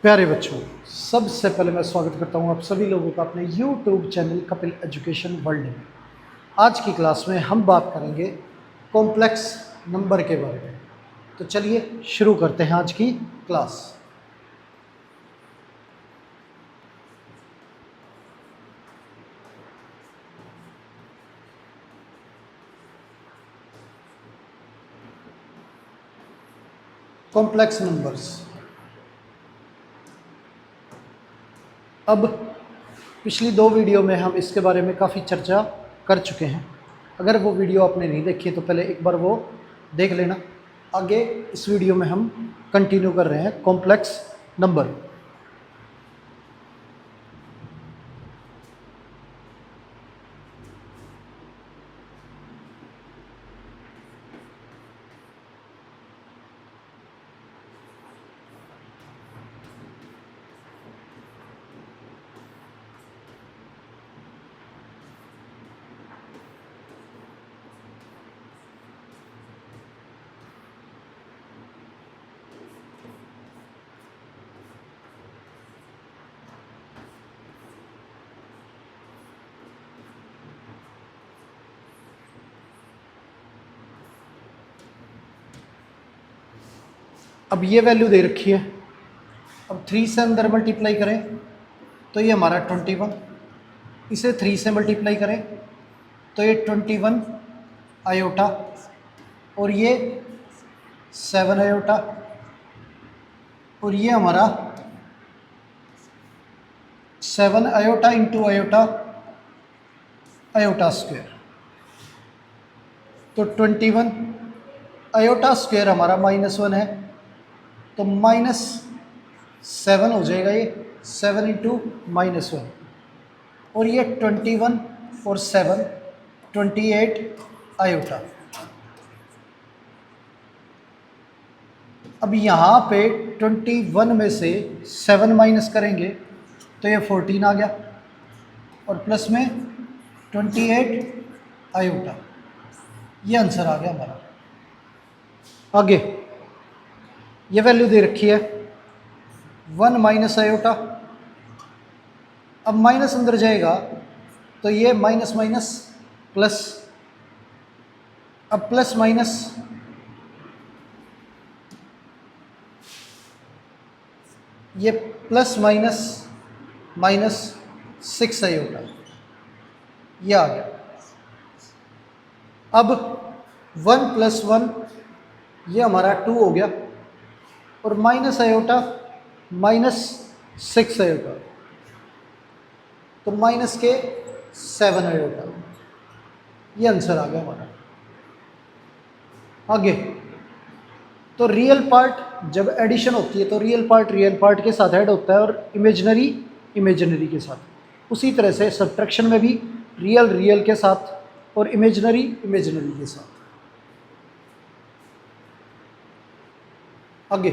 प्यारे बच्चों, सबसे पहले मैं स्वागत करता हूं आप सभी लोगों का अपने YouTube channel Kapil education world में। आज की क्लास में हम बात करेंगे कॉम्प्लेक्स नंबर के बारे में। तो चलिए शुरू करते हैं आज की क्लास। Complex numbers. अब पिछली दो वीडियो में हम इसके बारे में काफ़ी चर्चा कर चुके हैं। अगर वो वीडियो आपने नहीं देखी तो पहले एक बार वो देख लेना। आगे इस वीडियो में हम कंटिन्यू कर रहे हैं कॉम्प्लेक्स नंबर। अब ये वैल्यू दे रखी है। अब 3 से अंदर मल्टीप्लाई करें तो ये हमारा 21, इसे 3 से मल्टीप्लाई करें तो ये 21 आयोटा, और ये 7 आयोटा, और ये हमारा 7 iota into iota, iota square. तो 21 आयोटा स्क्वायर हमारा -1 है, तो -7 हो जाएगा ये, 7 इंटू -1, और ये 21 और 7 28 आयोटा। अब यहाँ पे 21 में से 7 माइनस करेंगे तो ये 14 आ गया, और प्लस में 28 आयोटा। ये आंसर आ गया हमारा। आगे ये वैल्यू दे रखी है 1 माइनस आयोटा। अब माइनस अंदर जाएगा तो ये माइनस माइनस प्लस, अब प्लस माइनस, ये प्लस माइनस माइनस 6 आयोटा, ये आ गया। अब 1 प्लस 1 ये हमारा 2 हो गया, और माइनस आयोटा -6 आयोटा, तो माइनस के 7 आयोटा। ये आंसर आ गया हमारा। आगे तो रियल पार्ट जब एडिशन होती है तो रियल पार्ट के साथ ऐड होता है, और इमेजिनरी इमेजिनरी के साथ। उसी तरह से सब्ट्रैक्शन में भी रियल के साथ और इमेजिनरी इमेजिनरी के साथ। आगे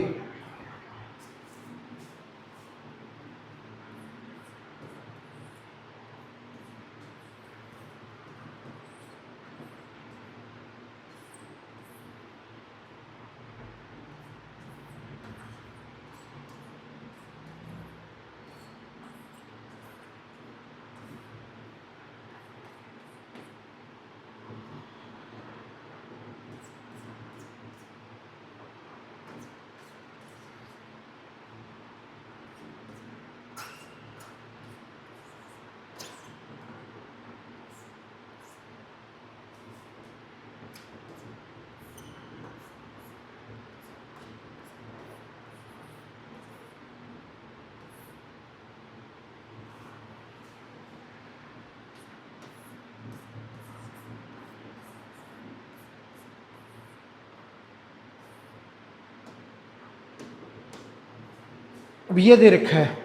अब ये दे रखा है,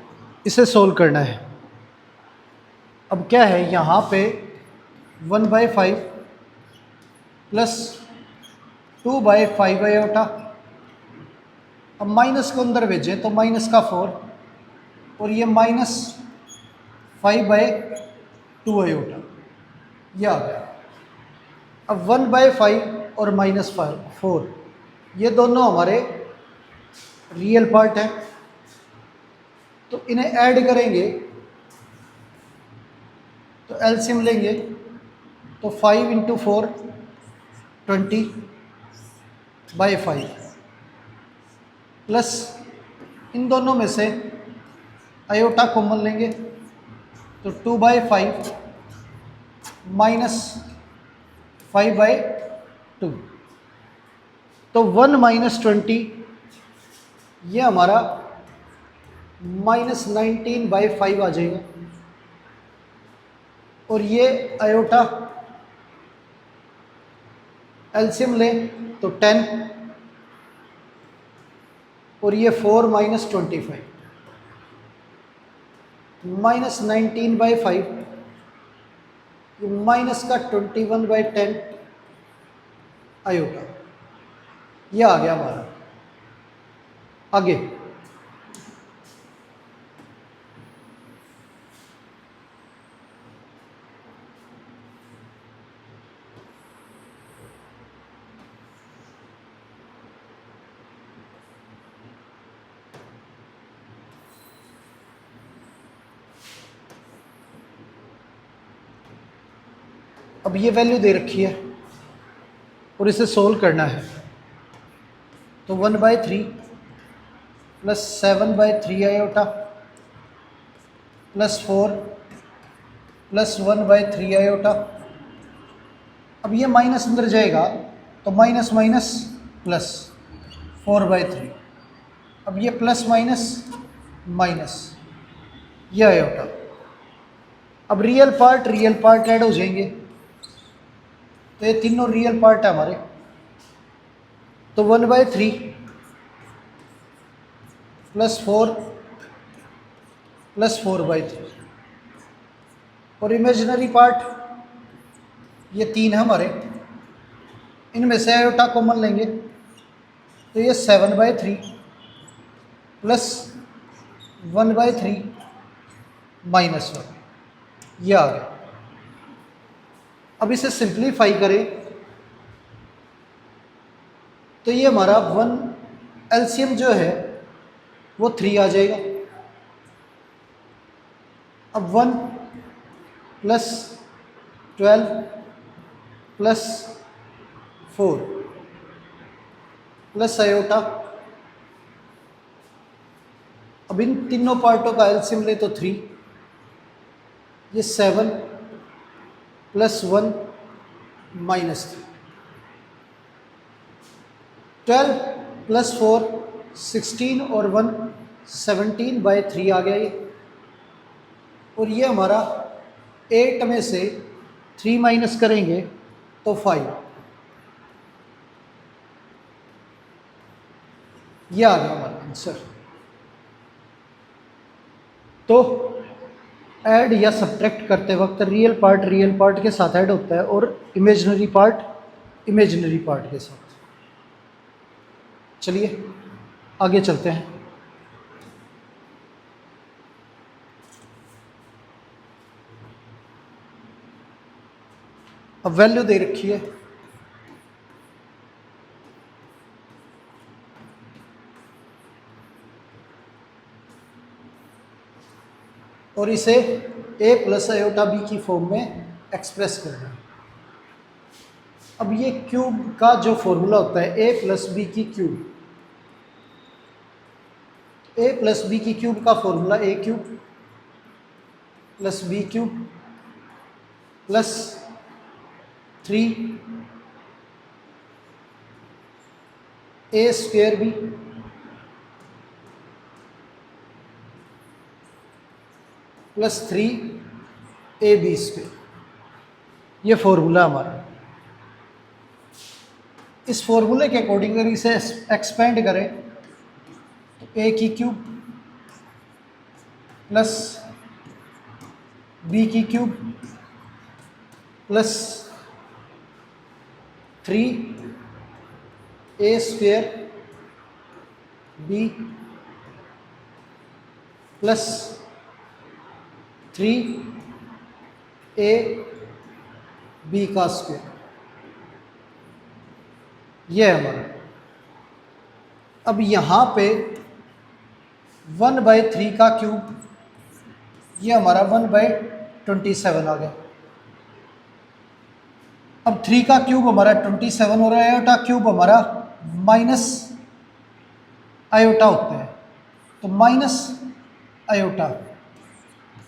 इसे सोल्व करना है। अब क्या है, यहाँ पे 1/5 प्लस 2/5 आयोटा। अब माइनस को अंदर भेजें तो माइनस का 4, और ये -5/2 आयोटा, ये आ गया। अब 1/5 और -4 ये दोनों हमारे रियल पार्ट है, तो इन्हें ऐड करेंगे तो एलसीएम लेंगे तो 5 इंटू 4 20/5 प्लस इन दोनों में से आयोटा कॉमन लेंगे तो 2/5 माइनस 5/2 तो 1 माइनस 20 ये हमारा -19/5 आ जाएगा और ये आयोटा एलसीएम लें तो 10 और ये 4 माइनस 25 -19/5 माइनस का 21/10 आयोटा, ये आ गया हमारा। आगे अब ये वैल्यू दे रखी है और इसे सोल्व करना है तो 1/3 plus 7/3 iota plus 4 plus 1/3 iota. अब ये माइनस अंदर जाएगा तो माइनस माइनस प्लस 4/3। अब ये प्लस माइनस माइनस ये आयोटा। अब रियल पार्ट ऐड हो जाएंगे तो ये तीनों रियल पार्ट है हमारे तो 1/3 प्लस 4 प्लस 4/3 और इमेजिनरी पार्ट ये 3 है हमारे, इनमें से आयोटा कॉमन लेंगे तो ये 7/3 प्लस 1/3 माइनस 1 ये आ गया। अब इसे सिंप्लीफाई करें तो ये हमारा 1 एलसीएम जो है वो 3 आ जाएगा। अब 1 प्लस 12 प्लस 4 प्लस आयोटा। अब इन तीनों पार्टों का एलसीएम ले तो 3, ये 7 प्लस 1 माइनस 3, 12 प्लस 4 16 और 1 17/3 आ गया ये। और ये हमारा 8 में से 3 माइनस करेंगे तो 5, ये आ गया हमारा आंसर। तो ऐड या सब्ट्रैक्ट करते वक्त रियल पार्ट के साथ ऐड होता है और इमेजिनरी पार्ट के साथ। चलिए आगे चलते हैं। अब वैल्यू दे रखी है और इसे a प्लस आयोटा बी की फॉर्म में एक्सप्रेस करना है। अब ये क्यूब का जो फॉर्मूला होता है a प्लस बी की क्यूब, a प्लस बी की क्यूब का formula a cube plus B cube plus 3 a square B plus 3 ab square, ये फॉर्मूला हमारा। इस फॉर्मूले के अकॉर्डिंग अगर इसे एक्सपेंड करें तो a की क्यूब प्लस b की cube plus 3 a square b plus 3 a b का स्क्वेयर, ये है हमारा। अब यहाँ पे 1/3 का क्यूब, ये हमारा 1/27 आ गया। अब 3 का क्यूब हमारा 27 हो रहा है, आयोटा क्यूब हमारा माइनस आयोटा होता है, तो माइनस आयोटा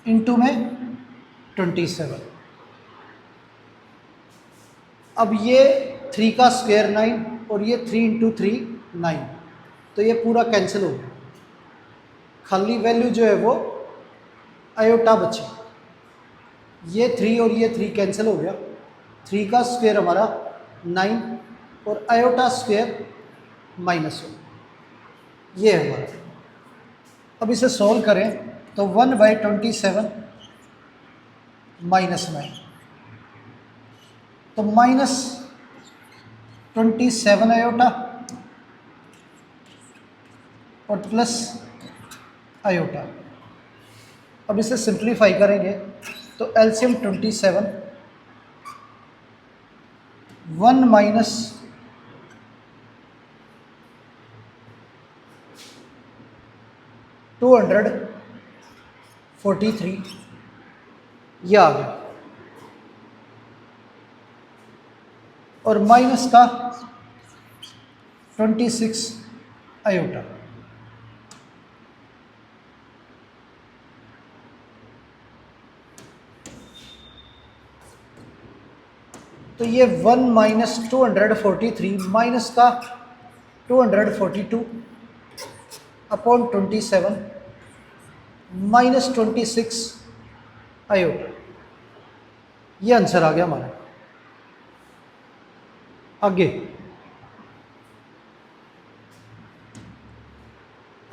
इंटू में 27। अब ये 3 का स्क्वायर 9 और ये 3 इंटू 3 9, तो ये पूरा कैंसिल हो गया, खाली वैल्यू जो है वो आयोटा बची। ये 3 और ये 3 कैंसिल हो गया, 3 का स्क्वायर हमारा 9 और आयोटा स्क्वायर माइनस हो, ये है हमारा। अब इसे सॉल्व करें तो 1/27 माइनस 9, तो माइनस 27 आयोटा और प्लस आयोटा। अब इसे सिंप्लीफाई करेंगे तो एलसीएम 27, 1 माइनस 243, यह आ गया, और माइनस का 26 आयोटा। तो ये 1 माइनस 243 माइनस का 242 अपॉन 27 माइनस 26 आयोटा, ये आंसर आ गया हमारा। आगे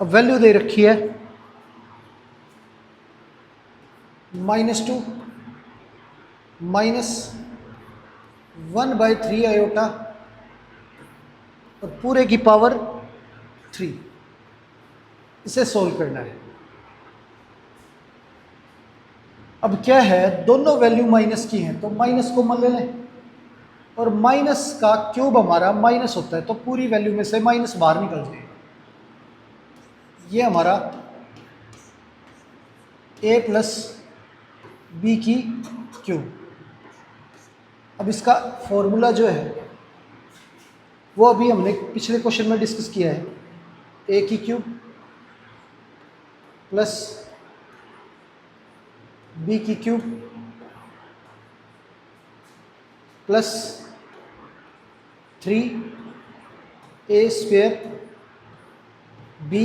अब वैल्यू दे रखी है -2 माइनस 1/3 आयोटा और पूरे की पावर 3, इसे सोल्व करना है। अब क्या है, दोनों वैल्यू माइनस की हैं तो माइनस को मान ले लें, और माइनस का क्यूब हमारा माइनस होता है, तो पूरी वैल्यू में से माइनस बाहर निकल जाएगा। ये हमारा a प्लस बी की क्यूब। अब इसका फॉर्मूला जो है वो अभी हमने पिछले क्वेश्चन में डिस्कस किया है, a की क्यूब प्लस बी की cube plus 3a square B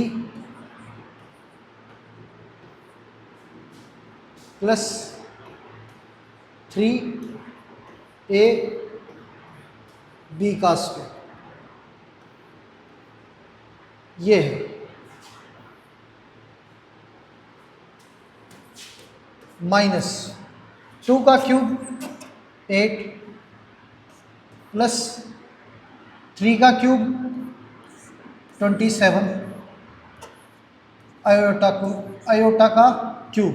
plus 3a B का स्क्वायर, ये है। माइनस 2 का क्यूब 8 प्लस 3 का क्यूब 27 आयोटा का क्यूब।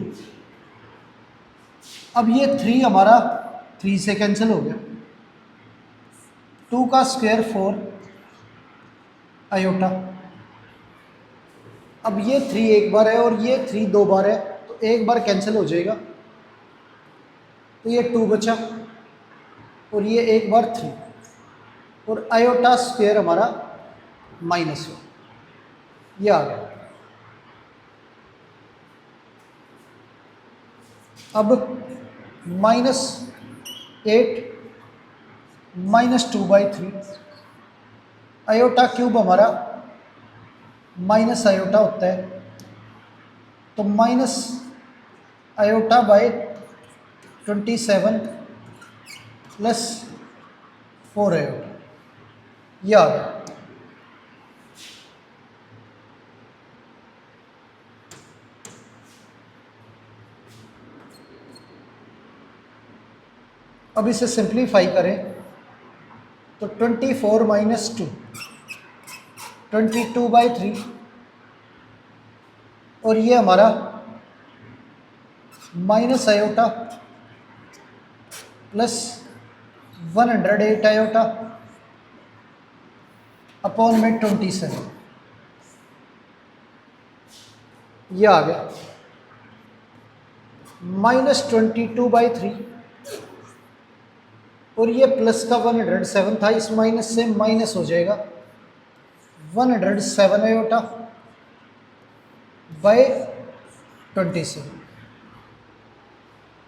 अब ये 3 हमारा 3 से कैंसिल हो गया, 2 का स्क्वायर 4 आयोटा। अब ये 3 एक बार है और ये 3 दो बार है, तो एक बार कैंसिल हो जाएगा, तो ये 2 बचा और ये एक बार 3, और आयोटा स्क्वायर हमारा माइनस हो, ये आ गया। अब -8 -2/3 आयोटा क्यूब हमारा माइनस आयोटा होता है, तो minus iota by 27 plus 4 iota, यह आ गया। अब इसे सिंप्लीफाई करें तो 24 माइनस 2 22/3, और ये हमारा minus iota plus 108 iota upon में 27, ये आ गया -22/3 और ये प्लस का 107 था, इस माइनस से माइनस हो जाएगा 107 आयोटा बाय 27।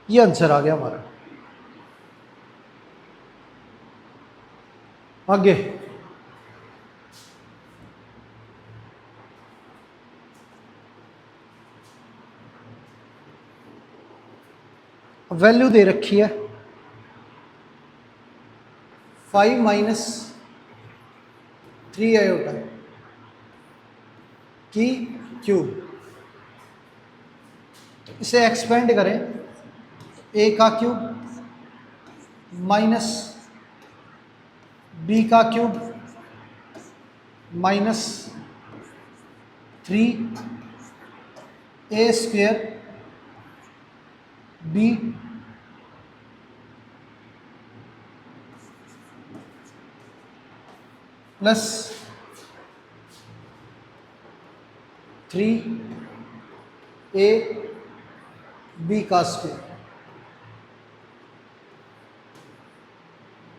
ये आंसर आ गया हमारा। आगे वैल्यू दे रखी है 5 - 3 आयोटा की क्यूब। तो इसे एक्सपेंड करें, ए का क्यूब माइनस बी का cube minus 3 a² B plus 3ab का स्क्वायर।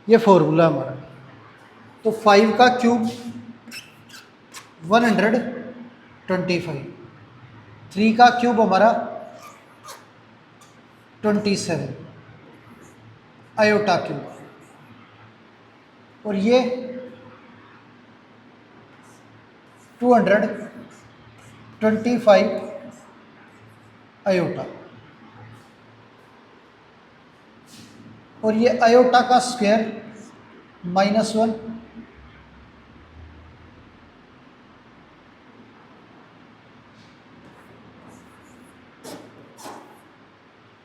ये फॉर्मूला हमारा। तो 5 का क्यूब 125, 3 का क्यूब हमारा 27 आयोटा क्यूब, और ये 225 आयोटा, और ये आयोटा का स्क्वायर -1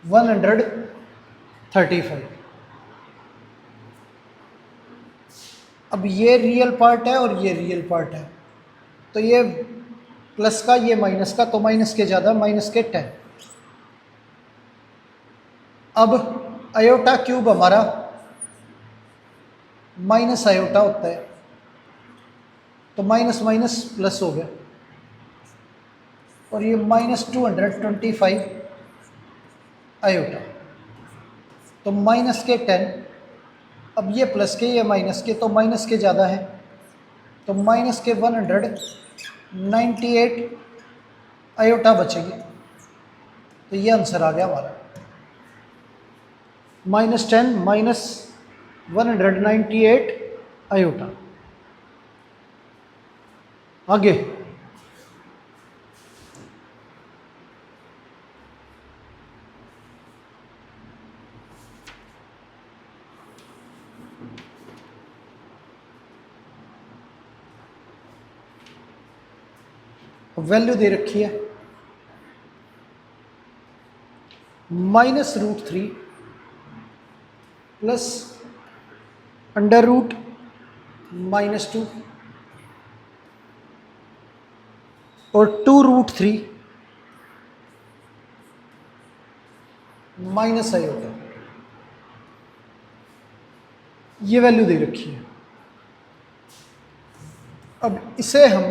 135। अब ये रियल पार्ट है और ये रियल पार्ट है, तो ये प्लस का ये माइनस का, तो माइनस के ज़्यादा माइनस के 10। अब आयोटा क्यूब हमारा माइनस आयोटा होता है, तो माइनस माइनस प्लस हो गया, और ये -225 आयोटा, तो माइनस के 10। अब ये प्लस के ये माइनस के, तो माइनस के ज़्यादा है, तो माइनस के 198 आयोटा बचेगी। तो ये आंसर आ गया हमारा -10 - 198 आयोटा। आगे वैल्यू दे रखी है -√3 प्लस √-2 और 2√3 माइनस आयोटा। ये वैल्यू दे रखी है। अब इसे हम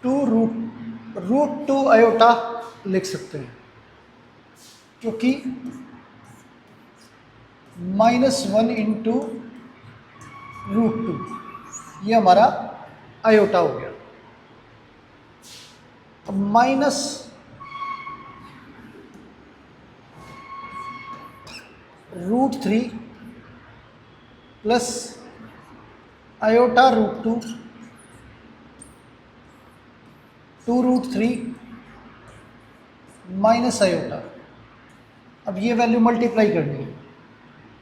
√2 आयोटा लिख सकते हैं, क्योंकि -1 × √2 ये हमारा आयोटा हो गया। अब -√3 प्लस आयोटा √2 2√3 माइनस आयोटा। अब ये वैल्यू मल्टीप्लाई करनी है,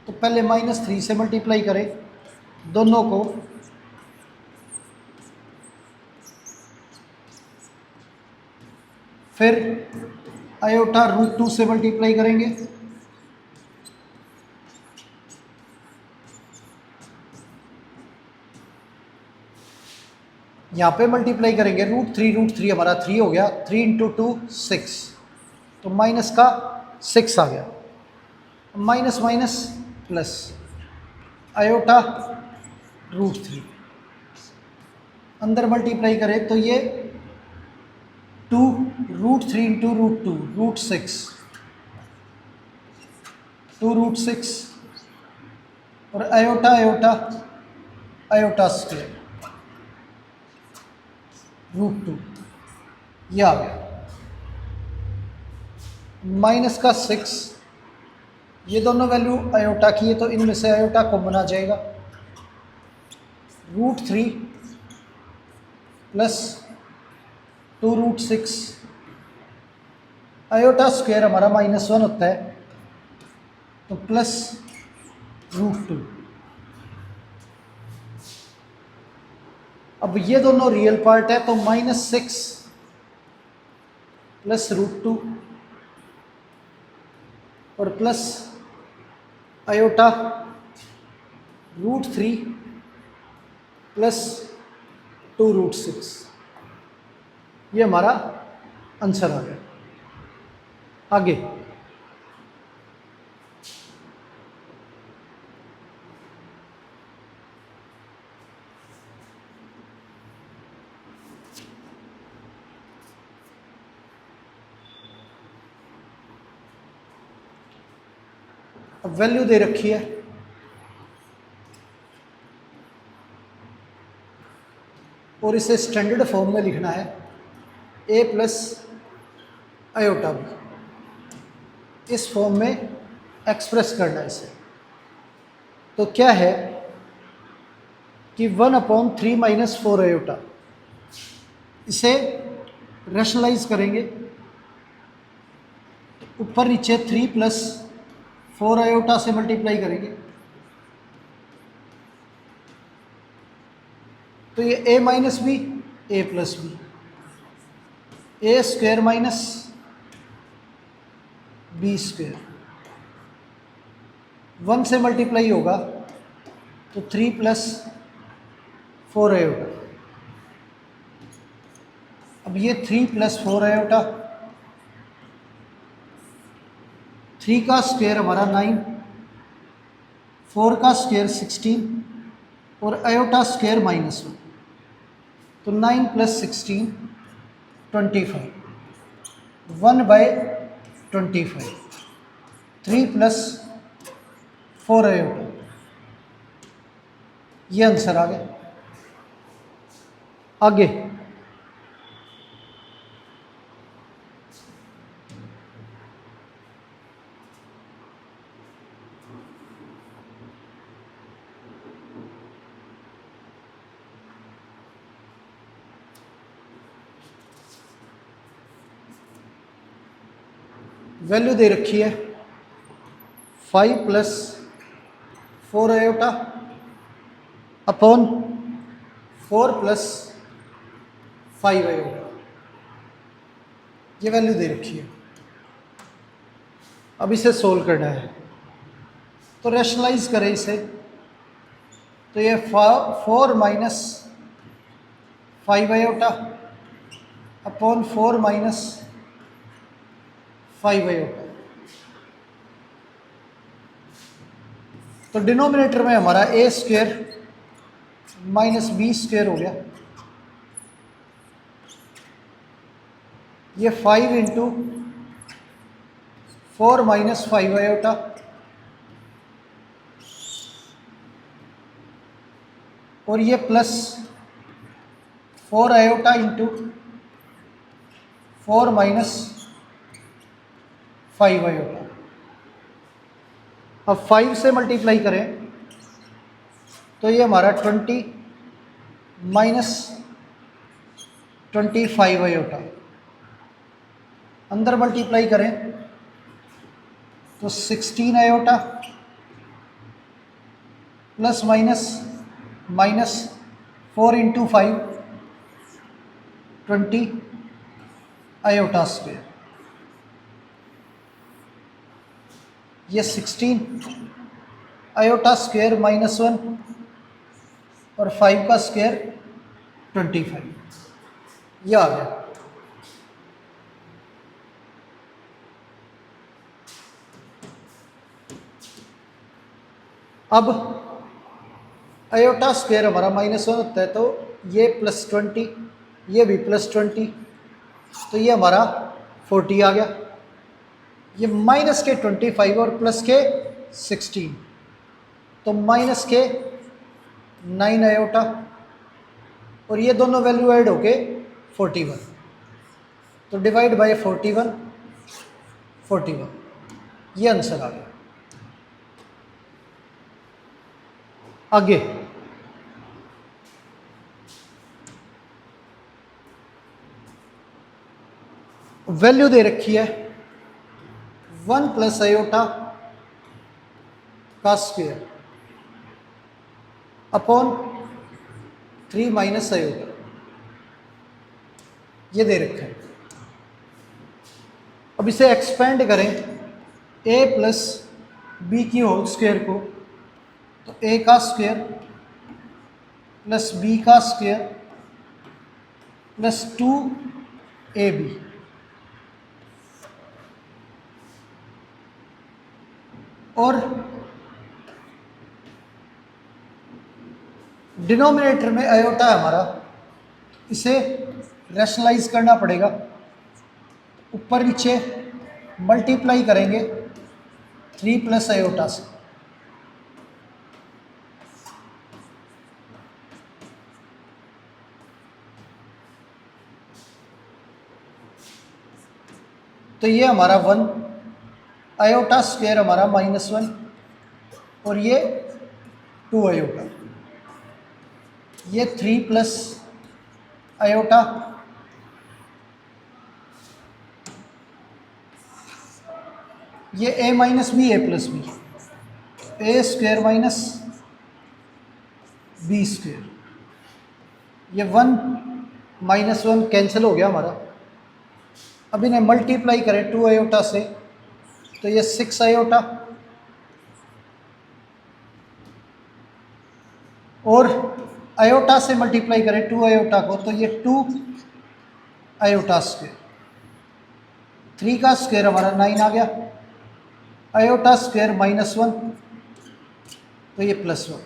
तो पहले -3 से मल्टीप्लाई करें दोनों को, फिर आयोटा √2 से मल्टीप्लाई करेंगे, यहाँ पे मल्टीप्लाई करेंगे √3 हमारा 3 हो गया, 3 × 2 6, तो माइनस का 6 आ गया। माइनस माइनस प्लस आयोटा √3 अंदर मल्टीप्लाई करें तो ये 2 √3 इंटू √2 √6 2 √6 और आयोटा आयोटा आयोटा स्क्वायर √2 ये आ गया। माइनस का 6, ये दोनों वैल्यू आयोटा की है तो इनमें से आयोटा कॉमन आ जाएगा। √3 प्लस 2 √6 आयोटा स्क्वायर हमारा -1 होता है तो प्लस √2। अब ये दोनों रियल पार्ट है तो -6 प्लस √2 और प्लस आयोटा √3 प्लस 2 √6, ये हमारा आंसर आ गया। आगे अब वैल्यू दे रखी है और इसे स्टैंडर्ड फॉर्म में लिखना है a प्लस आयोटा b, इस फॉर्म में एक्सप्रेस करना है इसे। तो क्या है कि 1/3 माइनस 4 आयोटा, इसे रैशनलाइज करेंगे तो ऊपर नीचे 3 प्लस 4 आयोटा से मल्टीप्लाई करेंगे तो ये a minus B a plus B, A square minus B square, 1 से मल्टीप्लाई होगा तो 3 प्लस 4 आयोटा। अब ये 3 प्लस 4 आयोटा, 3 का स्क्वायर हमारा 9, 4 का स्क्वायर 16 और आयोटा स्क्वायर -1, तो 9 प्लस 16 25, 1/25, 3 प्लस 4 आयोटा, ये आंसर आ गया। आगे वैल्यू दे रखी है 5 plus 4 iota upon 4 plus 5 iota, ये वैल्यू दे रखी है। अब इसे सोल्व करना है तो रैशनलाइज करें इसे, तो ये 4 minus 5 iota upon 4 minus 5 iota, तो डिनोमिनेटर में हमारा a square minus B square हो गया। ये 5 इंटू 4 माइनस 5 आयोटा और ये plus 4 iota into 4 minus 5 iota. अब 5 से मल्टीप्लाई करें तो ये हमारा 20 माइनस 25 आयोटा, अंदर मल्टीप्लाई करें तो 16 iota plus minus minus 4 into 5 20 iota square, ये 16 आयोटा स्क्वायर -1 और 5 का स्क्वायर 25, ये आ गया। अब आयोटा स्क्वायर हमारा -1 होता है तो ये +20, ये भी +20, तो ये हमारा 40 आ गया। ये माइनस के 25 और प्लस के 16, तो माइनस के 9 आयोटा, और ये दोनों वैल्यू ऐड होके 41, तो डिवाइड बाय 41, 41, ये आंसर आ गया। आगे वैल्यू दे रखी है 1 प्लस आयोटा का स्क्वायर अपॉन 3 माइनस आयोटा, ये दे रखा है। अब इसे एक्सपेंड करें a प्लस बी की होल स्क्वायर को, तो a का स्क्वायर प्लस b का स्क्वायर प्लस 2ab, और डिनोमिनेटर में आयोटा है हमारा, इसे रैशनलाइज करना पड़ेगा। ऊपर नीचे मल्टीप्लाई करेंगे 3 प्लस आयोटा से, तो ये हमारा 1, आयोटा स्क्वायर हमारा -1, और ये 2 आयोटा, ये 3 प्लस आयोटा, ये a minus B, A plus B, A square minus B square, ये 1 -1 कैंसिल हो गया हमारा। अब इन्हें मल्टीप्लाई करें 2 आयोटा से, तो ये 6 आयोटा, और आयोटा से मल्टीप्लाई करें 2 आयोटा को, तो ये 2 आयोटा स्क्वायर, 3 का स्क्वायर हमारा 9 आ गया, आयोटा स्क्वायर -1, तो ये +1,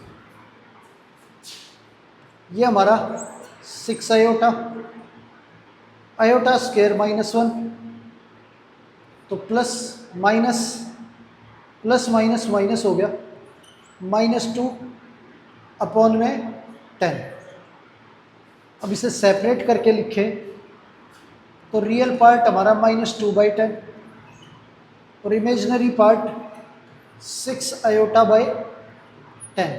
ये हमारा 6 आयोटा, आयोटा स्क्वायर -1, तो प्लस माइनस माइनस हो गया, -2 अपॉन में 10। अब इसे सेपरेट करके लिखें तो रियल पार्ट हमारा -2/10 और imaginary part 6 iota by 10,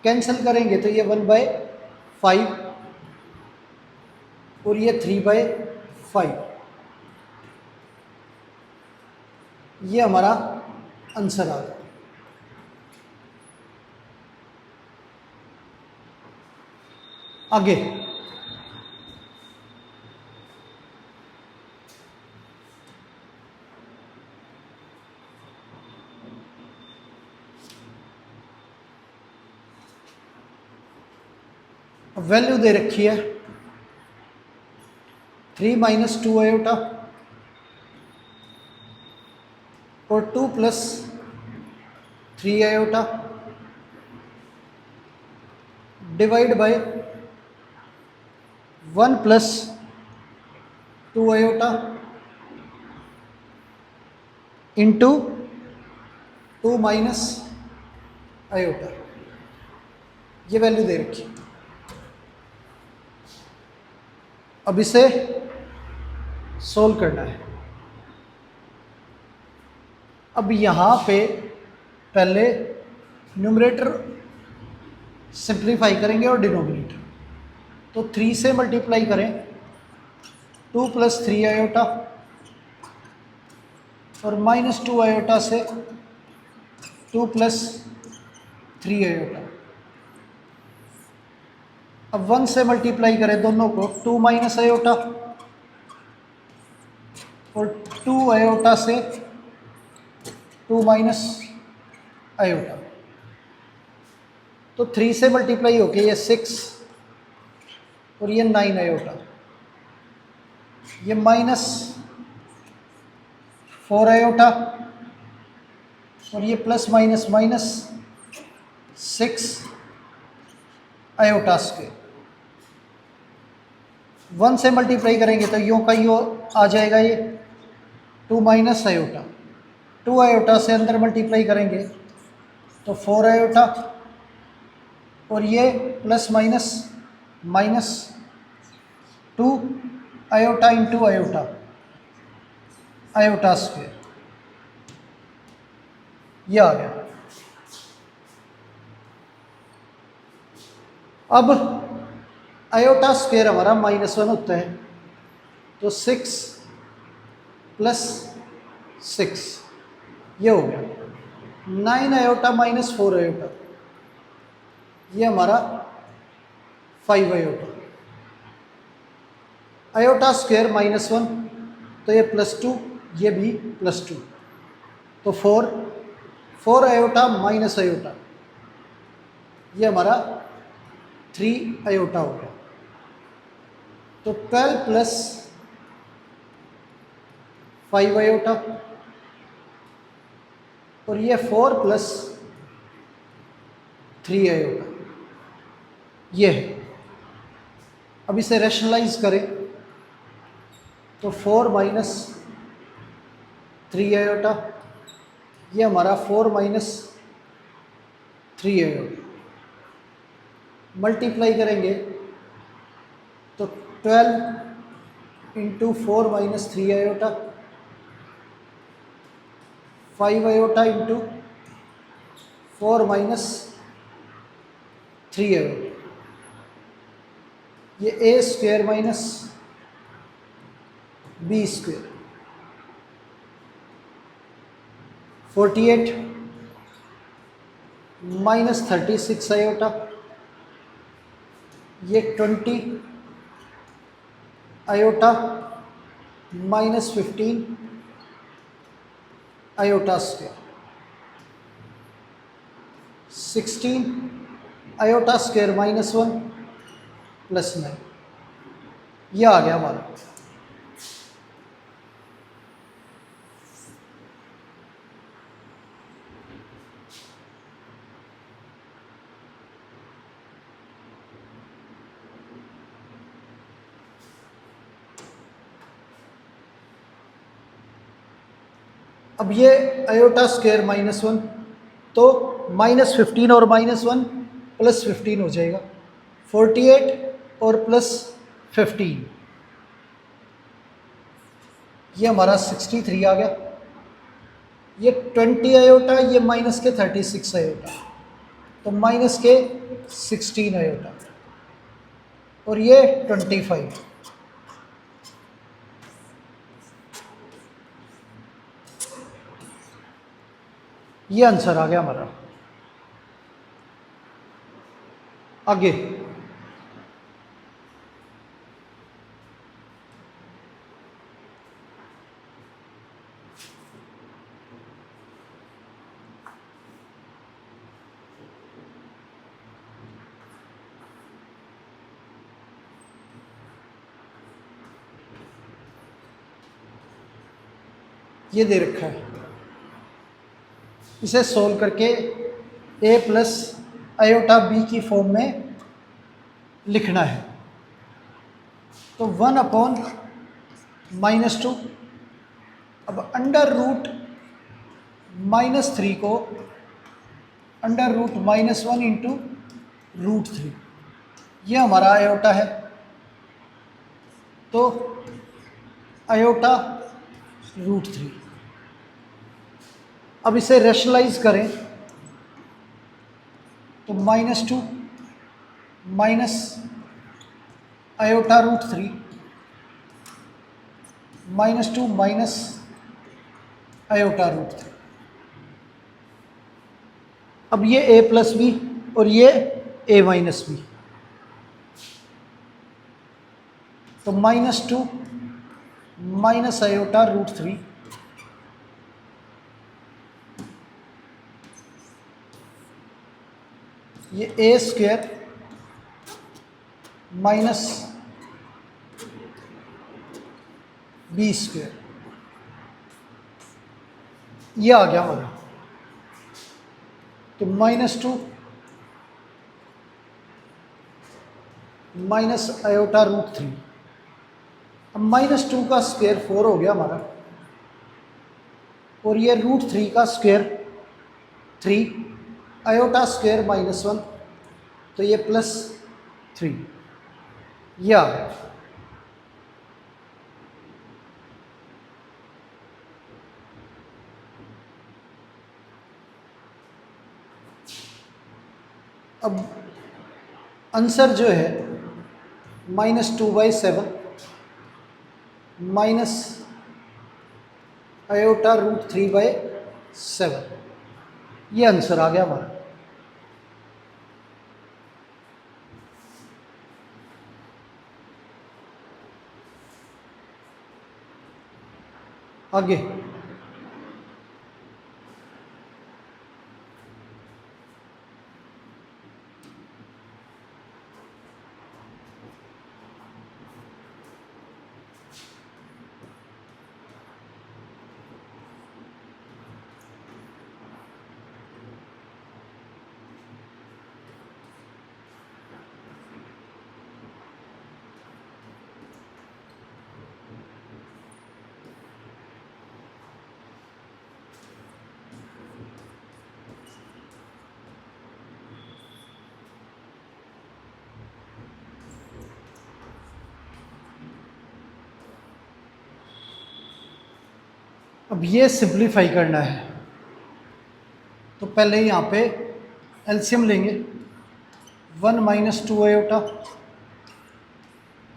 cancel करेंगे तो ये 1/5 और ये 3/5, ये हमारा आंसर आ गया। आगे वैल्यू दे रखी है 3 - 2 आयोटा और 2 + 3 iota divide by 1 + 2 iota into 2 - iota, ये वैल्यू दे रखी। अब इसे सोल्व करना है। अब यहाँ पे पहले न्यूमरेटर सिंप्लीफाई करेंगे और डिनोमिनेटर, तो 3 से मल्टीप्लाई करें 2 + 3 आयोटा और -2 आयोटा से 2 + 3 आयोटा। अब 1 से मल्टीप्लाई करें दोनों को, 2 - आयोटा और 2 आयोटा से 2 - आयोटा, तो 3 से मल्टीप्लाई होके ये 6 और ये 9 आयोटा, ये -4 आयोटा और ये ±6 आयोटा स्क्वायर। 1 से मल्टीप्लाई करेंगे तो यूँ का यूँ आ जाएगा ये 2 माइनस आयोटा, 2 आयोटा से अंदर मल्टीप्लाई करेंगे तो 4 आयोटा, और ये plus minus minus 2 iota into iota, iota square, ये आ गया। अब आयोटा स्क्वायर हमारा -1 होता है, तो 6 प्लस 6 ये हो गया 9 आयोटा माइनस 4 आयोटा, ये हमारा 5 आयोटा। आयोटा स्क्वायर -1 तो ये +2, ये भी +2, तो 4 आयोटा माइनस आयोटा, ये हमारा 3 आयोटा हो गया। तो 12 प्लस 5 आयोटा, और ये 4 प्लस 3 आयोटा, ये है। अब इसे रैशनलाइज करें तो 4 माइनस 3 आयोटा, ये हमारा 4 माइनस 3 आयोटा, मल्टीप्लाई करेंगे तो 12 into 4 minus 3 iota, 5 iota into 4 minus 3 iota, ये A square minus B square, 48 minus 36 iota, ये 20 iota minus 15 iota square, 16 iota square -1 plus 9, ये आ गया हमारा। अब ये आयोटा स्क्वायर -1 तो -15 और -1 +15 हो जाएगा, 48 और +15, ये हमारा 63 आ गया। ये 20 आयोटा, ये माइनस के 36 आयोटा, तो माइनस के 16 आयोटा, और ये 25, ये आंसर आ गया हमारा। आगे ये दे रखा है, इसे सोल्व करके a प्लस आयोटा बी की फॉर्म में लिखना है। तो 1/-2, अब अंडर रूट -3 को अंडर रूट -1 इंटू √3, ये हमारा आयोटा है, तो आयोटा √3। अब इसे रैशनलाइज करें तो -2 माइनस आयोटा √3 -2 माइनस आयोटा √3। अब ये a प्लस बी और ये a माइनस बी, तो -2 माइनस आयोटा √3, ये a square minus B square, ये आ गया हमारा। तो -2 माइनस आयोटा √3, अब -2 का स्क्वायर 4 हो गया हमारा, और ये √3 का स्क्वायर 3, आयोटा स्क्वायर -1, तो ये +3, या अब आंसर जो है -2/7 माइनस आयोटा √3/7, ये आंसर आ गया हमारा। आगे अब ये सिंप्लीफाई करना है, तो पहले यहाँ पे एलसीएम लेंगे। 1 - 2 आयोटा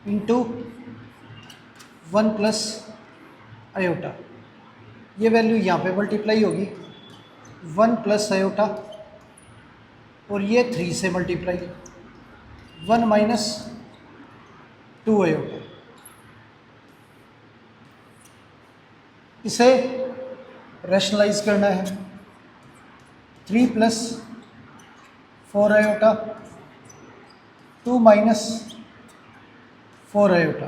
इंटू 1 प्लस आयोटा, ये वैल्यू यहाँ पे मल्टीप्लाई होगी 1 प्लस आयोटा, और ये 3 से मल्टीप्लाई 1 माइनस 2 आयोटा। इसे रैशनलाइज करना है। 3 प्लस 4 आयोटा 2 माइनस 4 आयोटा।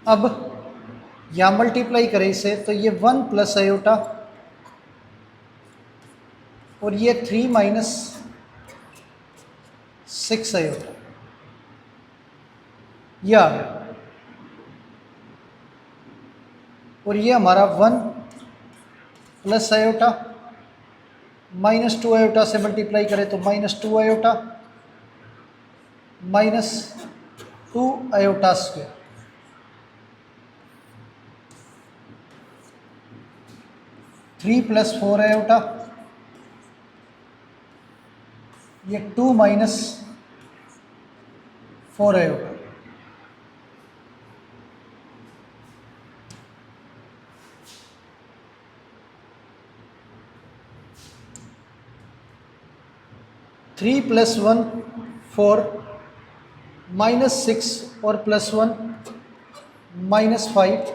अब यहाँ मल्टीप्लाई करें इसे, तो ये 1 प्लस आयोटा और ये 3 माइनस 6 आयोटा, ये आ गया। और ये हमारा 1 प्लस आयोटा -2 आयोटा से मल्टीप्लाई करें तो -2 iota -2 iota square, three plus 4 iota, ये 2 माइनस 4 आयोटा। थ्री प्लस 1 4, -6 और +1 -5,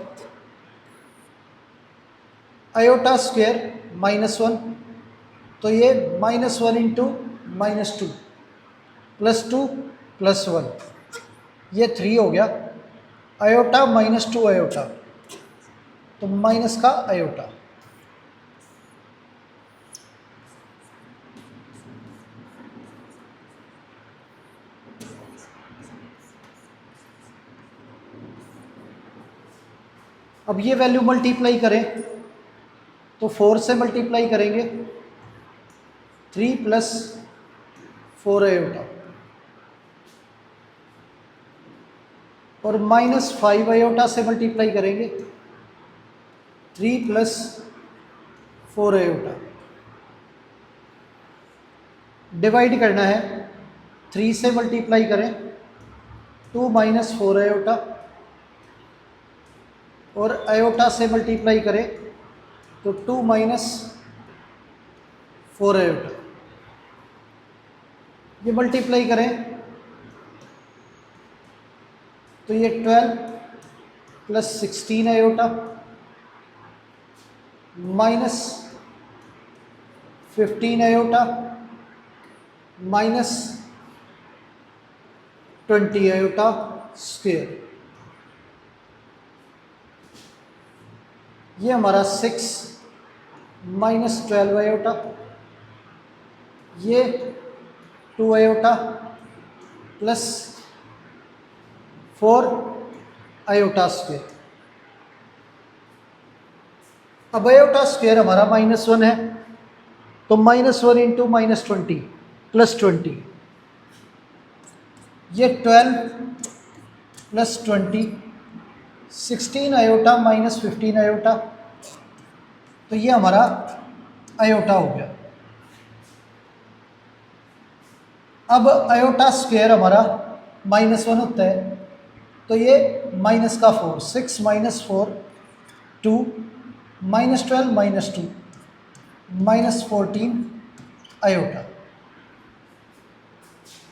आयोटा स्क्वायर -1, तो ये -1 इंटू -2 +2 +1, ये 3 हो गया। आयोटा -2 आयोटा, तो माइनस का आयोटा। अब ये वैल्यू मल्टीप्लाई करें तो 4 से मल्टीप्लाई करेंगे, 3 प्लस 4 आयोटा, और -5 आयोटा से मल्टीप्लाई करेंगे, 3 प्लस 4 आयोटा। डिवाइड करना है, 3 से मल्टीप्लाई करें 2 माइनस 4 आयोटा, और आयोटा से मल्टीप्लाई करें तो 2 माइनस 4 आयोटा। ये मल्टीप्लाई करें तो ये 12 plus 16 iota minus 15 iota minus 20 iota square. ये हमारा 6 माइनस 12 आयोटा, ये 2 आयोटा प्लस 4 आयोटा स्क्वायर। अब आयोटा स्क्वायर हमारा -1 है, तो -1 इंटू -20 +20, ये 12 + 20 16 आयोटा -15 आयोटा, तो ये हमारा आयोटा हो गया। अब आयोटा स्क्वायर हमारा -1 होता है, तो ये -4 6 - 4 2 -12 -2 -14 आयोटा,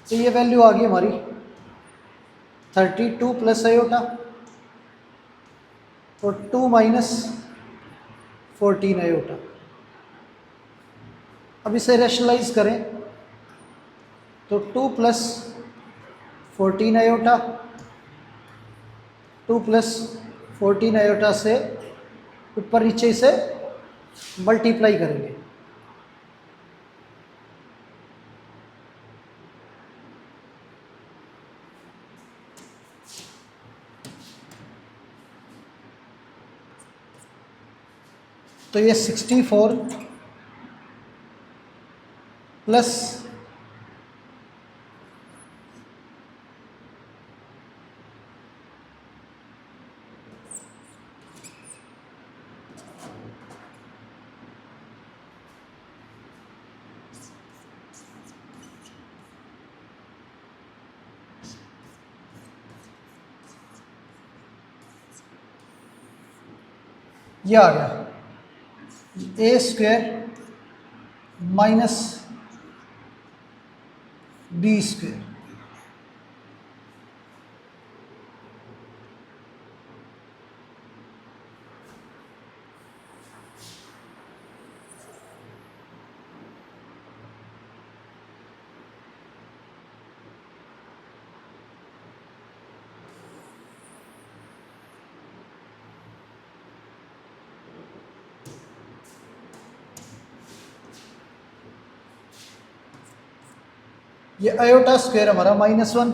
तो ये वैल्यू आ गई हमारी 32 प्लस आयोटा और 2 - 14 आयोटा। अब इसे रेशनलाइज करें तो 2 + 14 आयोटा, 2 + 14 आयोटा से ऊपर नीचे इसे मल्टीप्लाई करेंगे, तो ये 64 प्लस ये आ गया a square minus b square. ये आयोटा स्क्वायर हमारा -1,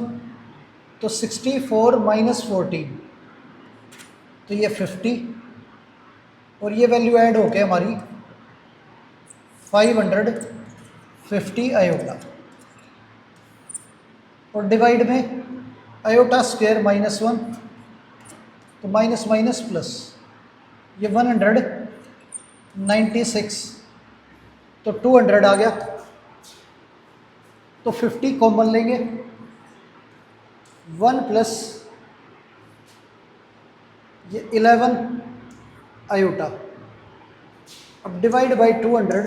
तो 64 - 14, तो ये 50, और ये वैल्यू ऐड हो गई हमारी 550 आयोटा, और डिवाइड में आयोटा स्क्वायर -1, तो माइनस माइनस प्लस, ये 196, तो 200 आ गया, तो 50 कॉमन लेंगे, 1 प्लस ये 11 आयोटा, अब डिवाइड बाई 200,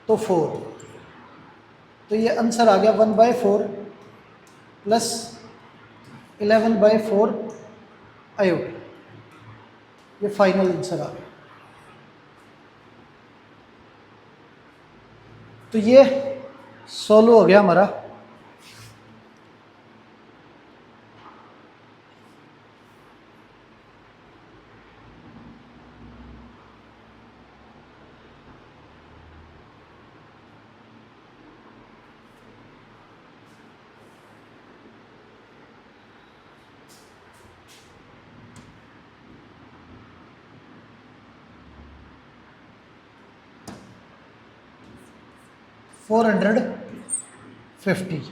तो 4, तो ये आंसर आ गया 1/4 प्लस 11/4 आयोटा, ये फाइनल आंसर आ गया। तो ये सॉल्व हो गया हमारा। $450।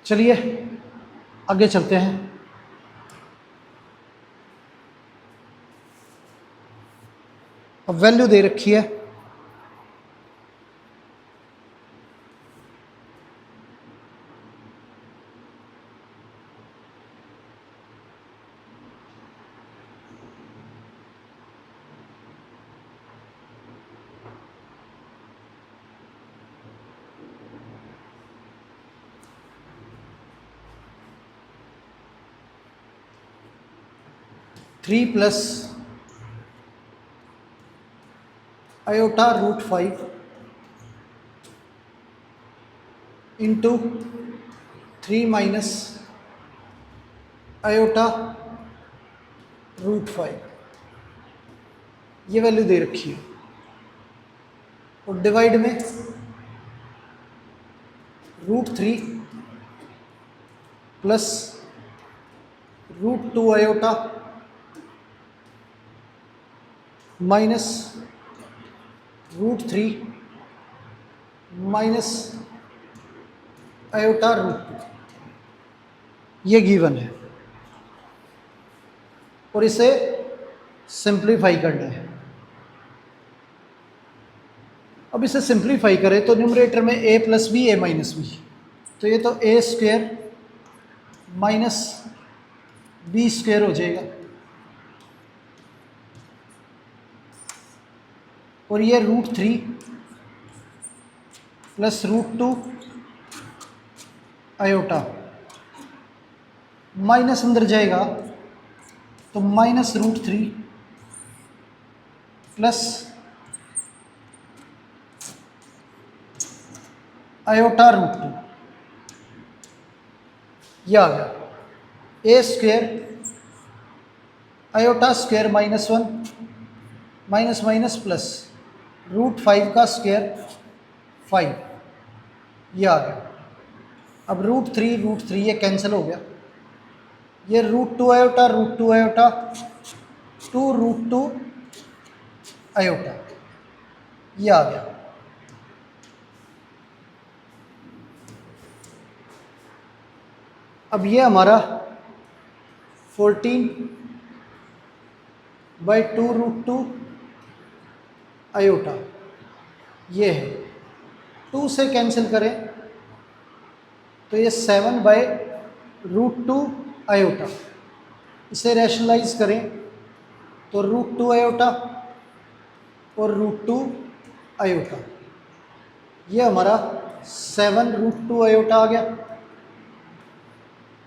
चलिए आगे चलते हैं। अब वैल्यू दे रखी है, three plus iota root 5 into 3 minus iota root 5, ये वैल्यू दे रखी है। और डिवाइड में root 3 plus root 2 iota minus root 3 minus iota root 2, ये गिवन है और इसे सिंप्लीफाई करना है। अब इसे सिंप्लीफाई करें तो न्यूमरेटर में a plus B A minus B, तो ये तो A square minus B square हो जाएगा और ये root 3 plus root 2 iota minus अंदर जाएगा तो minus root 3 plus iota root 2, ये आ गया A square iota square minus 1 minus minus plus root 5 का स्क्वेयर 5, ये आ गया। अब रूट 3 ये कैंसिल हो गया, ये रूट 2 आयोटा 2 रूट 2 आयोटा, ये आ गया। अब ये हमारा 14/2 रूट 2 आयोटा ये है। 2 से कैंसिल करें तो ये 7/रूट 2 आयोटा, इसे रैशनलाइज करें तो रूट 2 आयोटा और रूट 2 आयोटा, ये हमारा 7 रूट 2 आयोटा आ गया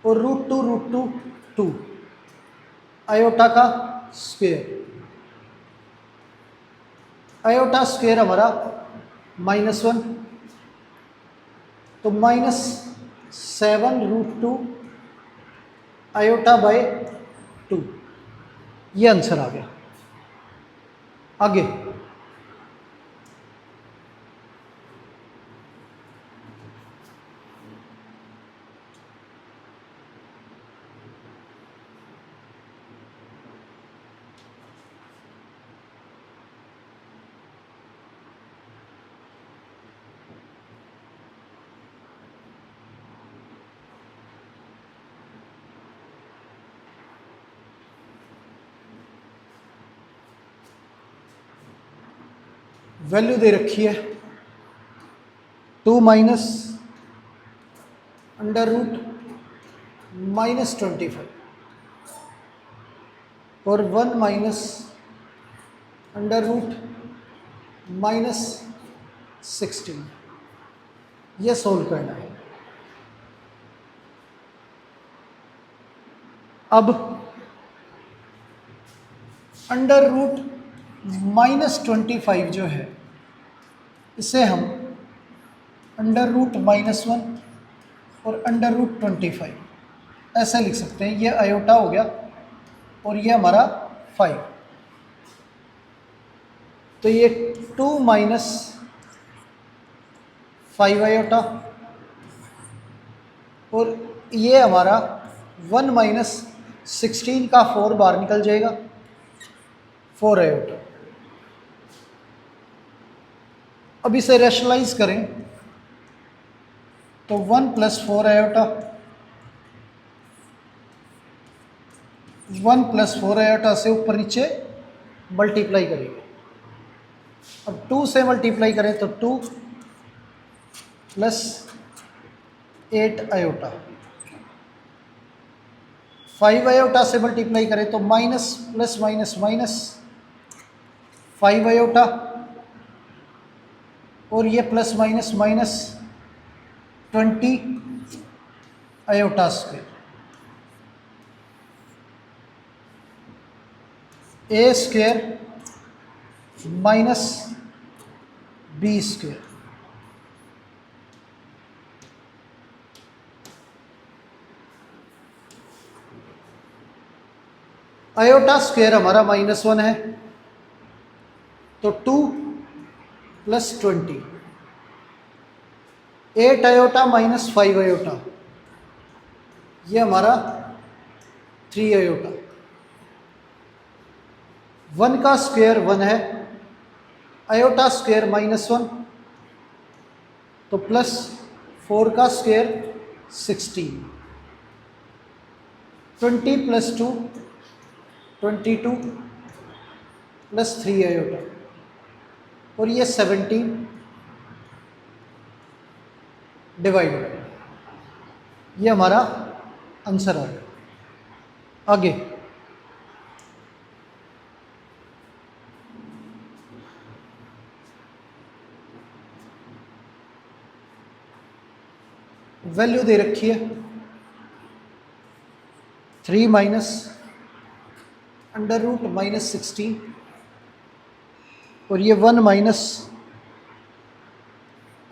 और रूट 2 2 आयोटा का स्क्वेयर, आयोटा स्क्वेयर हमारा -1, तो -7 रूट 2 आयोटा बाय 2, ये आंसर आ गया। आगे वैल्यू दे रखी है 2 माइनस अंडर रूट -25 और 1 माइनस अंडर रूट -16, ये सोल्व करना है। अब अंडर रूट -25 जो है, इसे हम अंडर रूट -1 और अंडर रूट 25 ऐसे लिख सकते हैं। ये आयोटा हो गया और ये हमारा 5, तो ये 2 माइनस 5 आयोटा और ये हमारा 1 माइनस 16 का 4 बाहर निकल जाएगा, 4 आयोटा। अब इसे रैशनलाइज करें तो 1 प्लस 4 आयोटा, 1 प्लस 4 आयोटा से ऊपर नीचे मल्टीप्लाई करेंगे। अब 2 से मल्टीप्लाई करें तो 2 प्लस 8 आयोटा, 5 आयोटा से मल्टीप्लाई करें तो minus plus minus minus 5 iota और ये plus minus minus 20 iota square. A square minus B square. Iota square हमारा -1 है, तो 2 + 20, 8 आयोटा -5 आयोटा, ये हमारा 3 आयोटा। 1 का स्क्वायर 1 है, आयोटा स्क्वायर -1, तो +4 का स्क्वायर 16, 20 + 2 22 + 3 आयोटा, और ये 17 डिवाइडेड, ये हमारा आंसर आ गया। आगे वैल्यू दे रखी है 3 माइनस √ -16, और ये 1 माइनस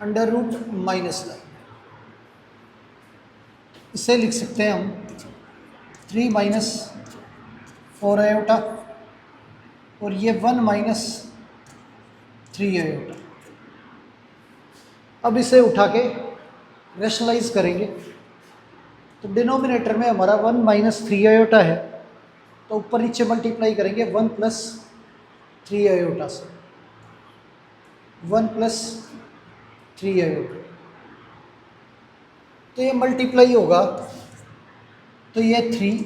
√ -9। इसे लिख सकते हैं हम 3 - 4 आयोटा, और ये 1 - 3 आयोटा। अब इसे उठा के रेशनलाइज करेंगे, तो डिनोमिनेटर में हमारा 1 - 3 आयोटा है, तो ऊपर नीचे मल्टीप्लाई करेंगे 1 + 3 आयोटा से, 1 + 3 आयोटा, तो ये मल्टीप्लाई होगा, तो ये 3,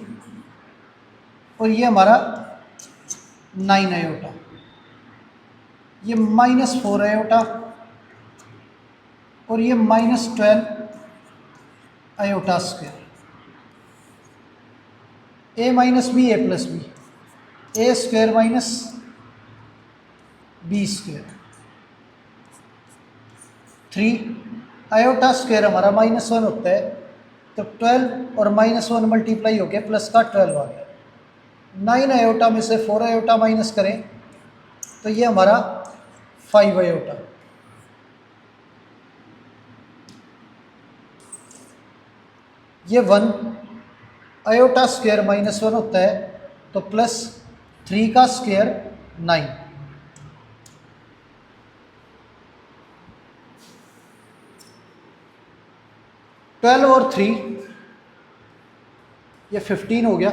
और ये हमारा 9 आयोटा, ये -4 आयोटा, और ये -12 iota square. a - b a + b, a square -b square, 3 iota square हमारा -1 होता है, तो 12 और -1 मल्टीप्लाई होके प्लस का 12 आ गया। 9 आयोटा में से 4 आयोटा माइनस करें, तो ये हमारा 5 आयोटा। ये 1 आयोटा स्क्वायर -1 होता है, तो +3 का स्क्वायर 9, 12 और 3 ये 15 हो गया,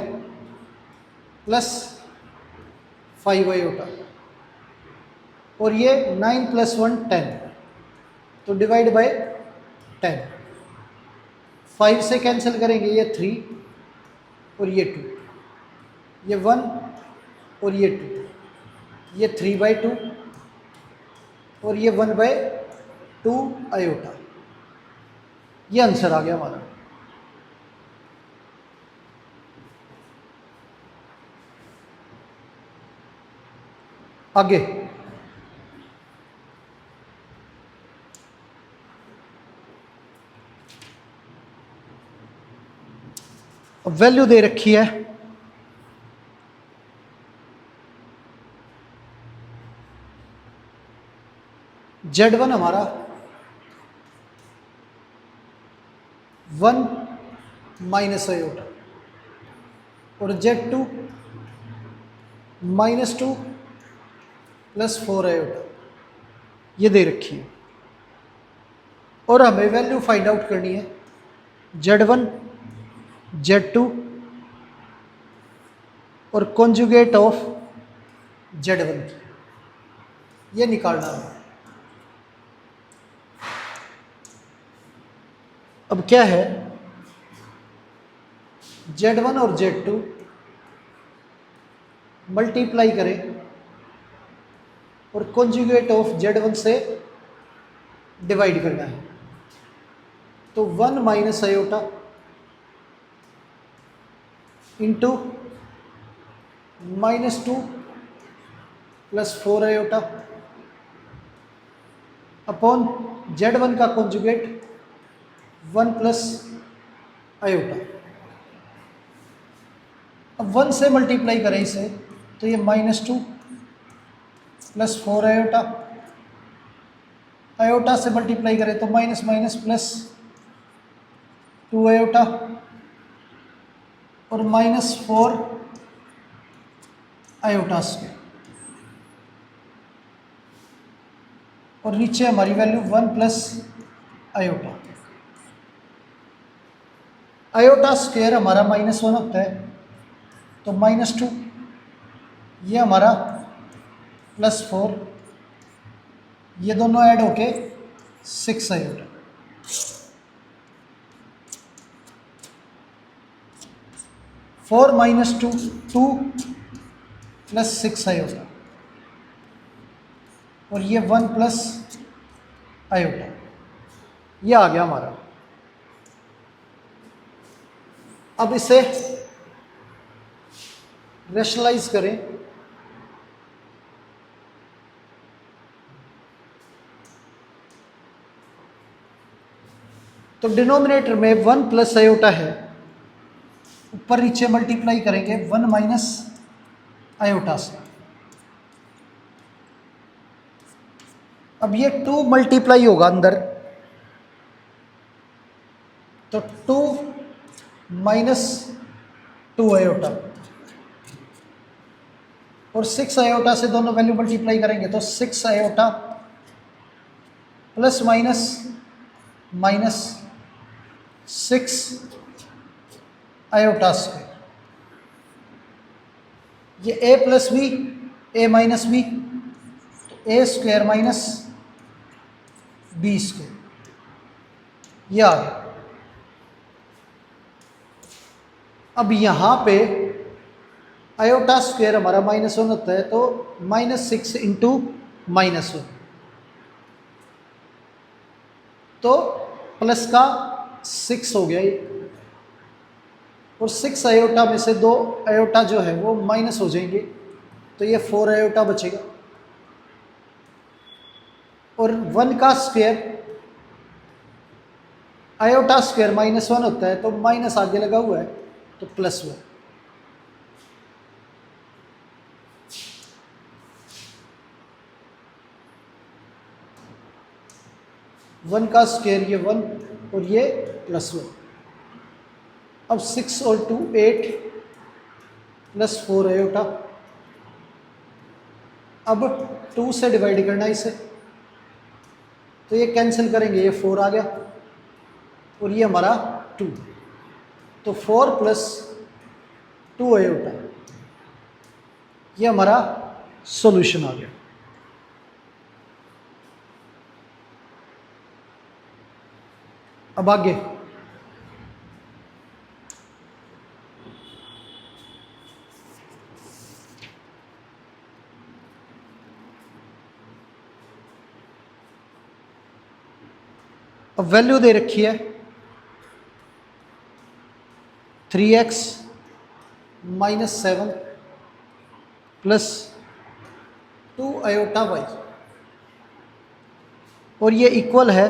+5 आयोटा, और ये 9 + 1 10, तो डिवाइड बाय 10, 5 से कैंसिल करेंगे, ये 3 और ये 2, ये 1 और ये 2, ये 3/2, और ये 1/2 आयोटा। ये आंसर आ गया हमारा। आगे अब वैल्यू दे रखी है Z1 हमारा 1 - आयोटा, और Z2 -2 + 4 आयोटा, ये दे रखी है, और हमें वैल्यू फाइंड आउट करनी है Z1 Z2 और कॉन्जुगेट ऑफ Z1 की, ये निकालना है। अब क्या है, Z1 और Z2 मल्टीप्लाई करें और कॉन्जुगेट ऑफ Z1 से डिवाइड करना है, तो 1 - iota into -2 + 4 iota upon Z1 का कॉन्जुगेट 1 + आयोटा। अब 1 से मल्टीप्लाई करें इसे, तो ये -2 + 4 आयोटा आयोटा से मल्टीप्लाई करें तो माइनस माइनस प्लस 2 आयोटा और -4 आयोटा स्क्वायर, और नीचे हमारी value 1 plus iota. Iota square हमारा -1 होता है तो -2, ये हमारा +4, ये दोनों ऐड होके 6 iota. Four minus two, 2 plus 6 iota, और ये 1 प्लस आयोटा, ये आ गया हमारा। अब इसे रेशनलाइज करें तो डिनोमिनेटर में 1 प्लस आयोटा है, ऊपर नीचे मल्टीप्लाई करेंगे 1 माइनस आयोटा से। अब ये 2 मल्टीप्लाई होगा अंदर, तो 2 माइनस 2 आयोटा, और 6 आयोटा से दोनों वैल्यू मल्टीप्लाई करेंगे तो 6 iota plus minus minus 6 iota square, ये a plus B, A minus B, A square minus B square, ये आ गया। अब यहाँ पे आयोटा स्क्वायर हमारा -1 होता है तो -6 इंटू -1, तो प्लस का 6 हो गया ये, और 6 आयोटा में से 2 आयोटा जो है वो माइनस हो जाएंगे, तो ये 4 आयोटा बचेगा, और 1 का स्क्वायर, आयोटा स्क्वायर -1 होता है तो माइनस आगे लगा हुआ है तो +1। वन का स्क्वायर ये 1 और ये +1। अब 6 और 2 8 प्लस 4 आयोटा। अब 2 से डिवाइड करना इसे, तो ये कैंसिल करेंगे, ये 4 आ गया और ये हमारा 2, तो 4 प्लस 2 आयोटा, ये हमारा सॉल्यूशन आ गया। अब आगे अब वैल्यू दे रखी है 3x - 7 प्लस 2 आयोटा y, और ये इक्वल है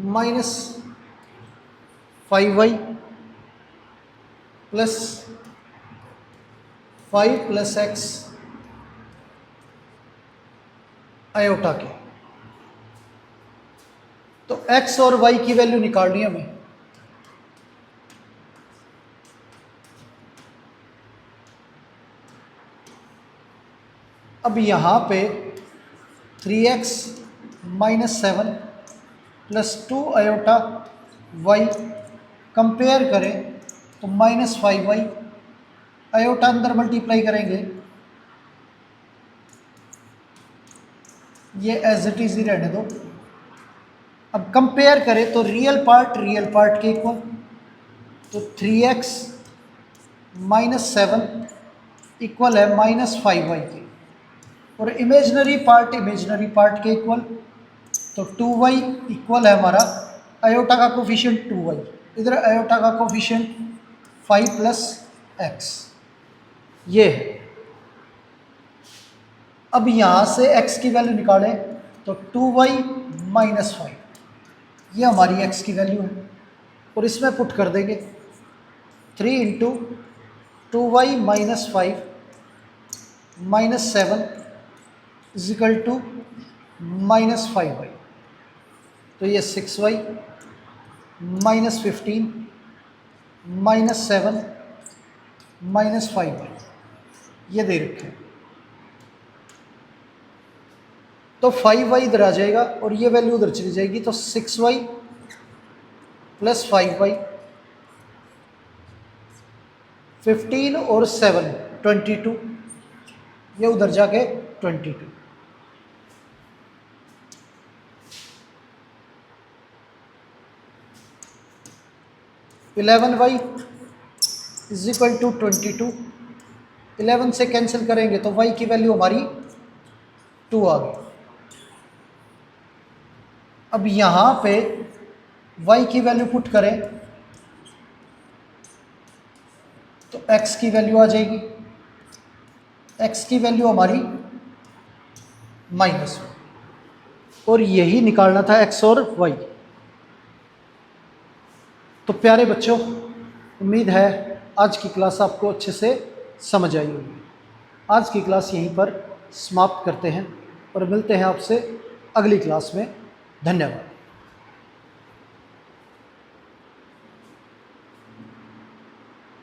-5y plus 5 plus x iota के। तो x और y की वैल्यू निकालनी है हमें। अब यहाँ पे 3x - 7 plus 2 iota y compare करें तो -5y, आयोटा अंदर मल्टीप्लाई करेंगे, ये एज इट इज ही रहने दो। अब कंपेयर करें तो रियल पार्ट के इक्वल, तो 3x - 7 इक्वल है -5y के, और इमेजनरी पार्ट के इक्वल, तो 2y इक्वल है हमारा आयोटा का कोफिशिएंट 2y, इधर आयोटा का कोफिशिएंट 5 प्लस x, ये है। अब यहाँ से x की वैल्यू निकालें तो 2y - 5, ये हमारी x की वैल्यू है, और इसमें पुट कर देंगे 3 into 2y - 5 - 7 is equal to minus 5y, तो ये 6y minus 15 minus 7 minus 5y ये दे रखे हैं। तो 5y इधर आ जाएगा और ये वैल्यू उधर चली जाएगी, तो 6y प्लस 5y, 15 और 7 22, ये उधर जाके 22। Eleven Y is equal to 22, 11 से कैंसिल करेंगे तो y की वैल्यू हमारी 2 आ गई। अब यहाँ पे y की वैल्यू पुट करें तो x की वैल्यू आ जाएगी, x की वैल्यू हमारी -1, और यही निकालना था x और y। तो प्यारे बच्चों, उम्मीद है आज की क्लास आपको अच्छे से समझ आई होगी। आज की क्लास यहीं पर समाप्त करते हैं और मिलते हैं आपसे अगली क्लास में। धन्यवाद।